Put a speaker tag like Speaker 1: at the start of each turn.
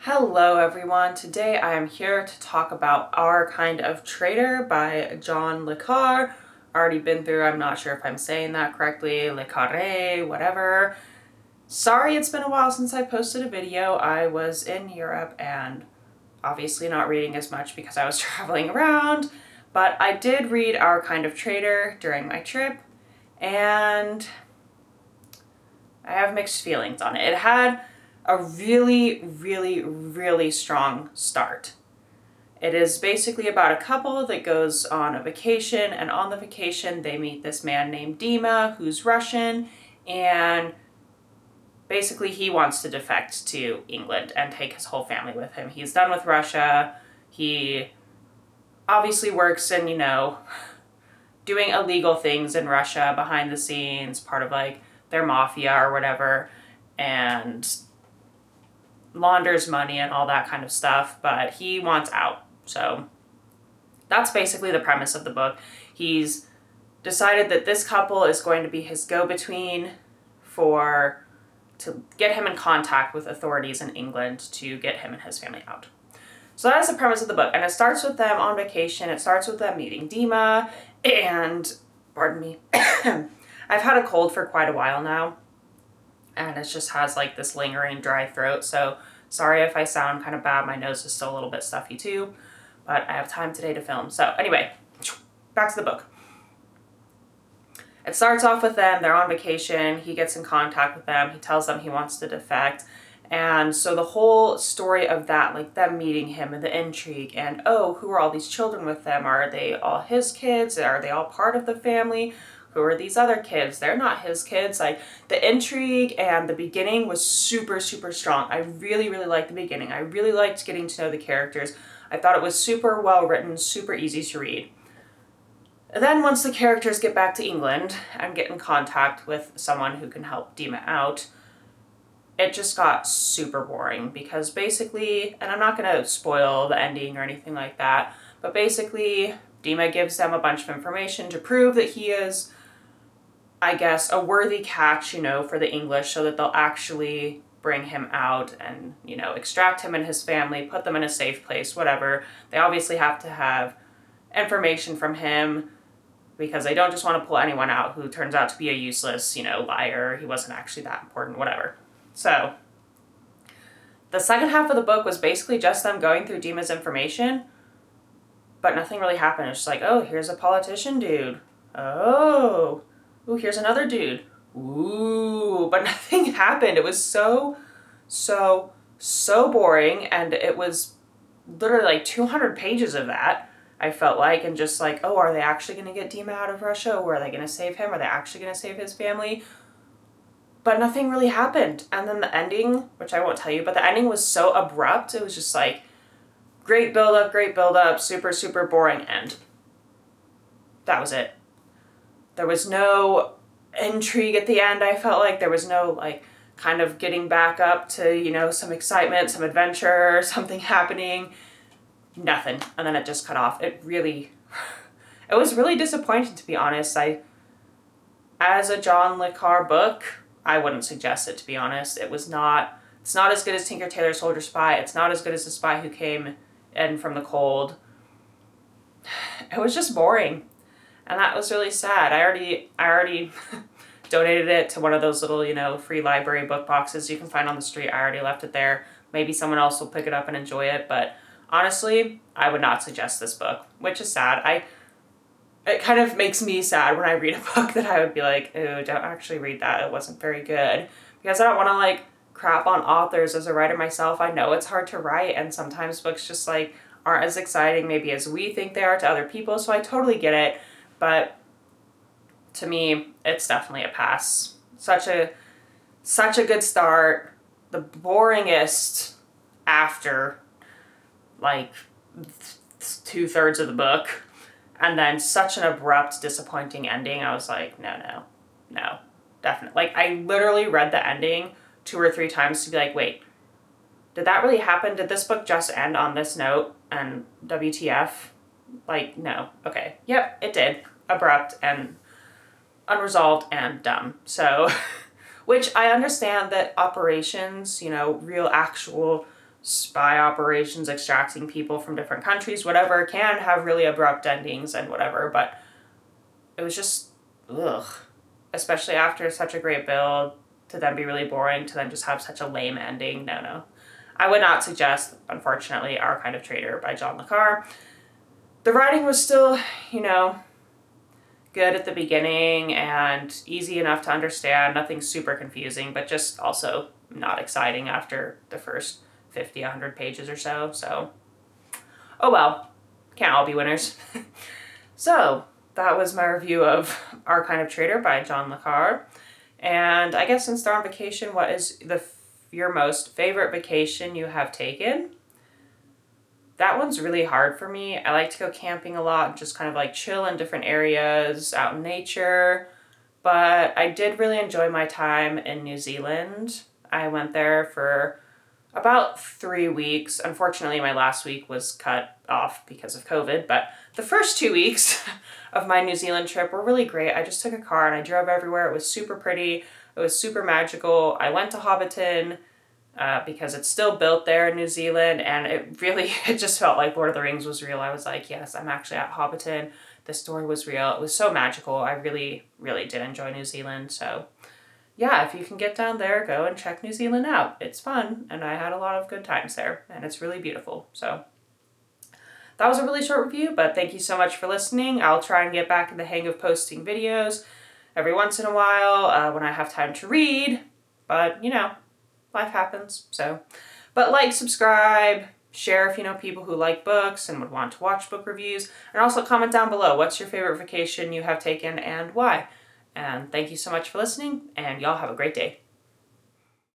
Speaker 1: Hello everyone, today I am here to talk about Our Kind of Traitor by John Le Carre. Already been through, I'm not sure if I'm saying that correctly, Le Carre, whatever. Sorry it's been a while since I posted a video. I was in Europe and obviously not reading as much because I was traveling around, but I did read Our Kind of Traitor during my trip and I have mixed feelings on it. It had a really strong start. It is basically about a couple that goes on a vacation, and on the vacation they meet this man named Dima who's Russian, and basically he wants to defect to England and take his whole family with him. He's done with Russia. He obviously works in, doing illegal things in Russia behind the scenes, part of like their mafia or whatever, and launders money and all that kind of stuff, but he wants out. So that's basically the premise of the book. He's decided that this couple is going to be his go-between to get him in contact with authorities in England to get him and his family out. So that is the premise of the book, and it starts with them on vacation. It starts with them meeting Dima, and pardon me, I've had a cold for quite a while now, and it just has like this lingering dry throat, so sorry if I sound kind of bad. My nose is still a little bit stuffy too, but I have time today to film. So anyway, back to the book. It starts off with them, they're on vacation, he gets in contact with them, he tells them he wants to defect, and so the whole story of that, like them meeting him and the intrigue, and who are all these children with them? Are they all his kids? Are they all part of the family? Who are these other kids? They're not his kids. Like, the intrigue and the beginning was super strong. I really liked the beginning. I really liked getting to know the characters. I thought it was super well written, super easy to read. And then once the characters get back to England and get in contact with someone who can help Dima out, it just got super boring because basically, and I'm not going to spoil the ending or anything like that, but basically Dima gives them a bunch of information to prove that he is, I guess, a worthy catch, for the English, so that they'll actually bring him out and, extract him and his family, put them in a safe place, whatever. They obviously have to have information from him because they don't just want to pull anyone out who turns out to be a useless, liar. He wasn't actually that important, whatever. So the second half of the book was basically just them going through Dima's information, but nothing really happened. It's just like, oh, here's a politician dude. Oh, ooh, here's another dude. Ooh, but nothing happened. It was so boring, and it was literally like 200 pages of that, I felt like, and just like, oh, are they actually going to get Dima out of Russia? Or are they going to save him? Are they actually going to save his family? But nothing really happened. And then the ending, which I won't tell you, but the ending was so abrupt. It was just like, great build-up, super boring end. That was it. There was no intrigue at the end. I felt like there was no like kind of getting back up to, some excitement, some adventure, something happening. Nothing. And then it just cut off. It was really disappointing, to be honest. As a John Le Carre book, I wouldn't suggest it, to be honest. It's not as good as Tinker Tailor Soldier Spy. It's not as good as The Spy Who Came In From the Cold. It was just boring. And that was really sad. I already donated it to one of those little, free library book boxes you can find on the street. I already left it there. Maybe someone else will pick it up and enjoy it, but honestly, I would not suggest this book, which is sad. It kind of makes me sad when I read a book that I would be like, ooh, don't actually read that. It wasn't very good. Because I don't want to like crap on authors. As a writer myself, I know it's hard to write, and sometimes books just like aren't as exciting maybe as we think they are to other people, so I totally get it. But to me, it's definitely a pass. Such a good start. The boringest after like 2/3 of the book. And then such an abrupt, disappointing ending. I was like, no, definitely. Like, I literally read the ending 2 or 3 times to be like, wait, did that really happen? Did this book just end on this note? And WTF? Like, no. Okay. Yep, it did. Abrupt and unresolved and dumb. So, which I understand that operations, real actual spy operations, extracting people from different countries, whatever, can have really abrupt endings and whatever, but it was just, ugh. Especially after such a great build, to then be really boring, to then just have such a lame ending. No, no. I would not suggest, unfortunately, Our Kind of Traitor by John le Carre. The writing was still, good at the beginning and easy enough to understand, nothing super confusing, but just also not exciting after the first 50, 100 pages or so. So, oh well, can't all be winners. So, that was my review of Our Kind of Traitor by John le Carre. And I guess since they're on vacation, what is your most favorite vacation you have taken? That one's really hard for me. I like to go camping a lot, just kind of like chill in different areas, out in nature. But I did really enjoy my time in New Zealand. I went there for about 3 weeks. Unfortunately, my last week was cut off because of COVID, but the first 2 weeks of my New Zealand trip were really great. I just took a car and I drove everywhere. It was super pretty. It was super magical. I went to Hobbiton because it's still built there in New Zealand, and it just felt like Lord of the Rings was real. I was like, yes, I'm actually at Hobbiton. The story was real. It was so magical. I really, really did enjoy New Zealand. So yeah, if you can get down there, go and check New Zealand out. It's fun, and I had a lot of good times there, and it's really beautiful. So that was a really short review, but thank you so much for listening. I'll try and get back in the hang of posting videos every once in a while when I have time to read, but life happens. So, but like, subscribe, share if you know people who like books and would want to watch book reviews, and also comment down below what's your favorite vacation you have taken and why. And thank you so much for listening, and y'all have a great day.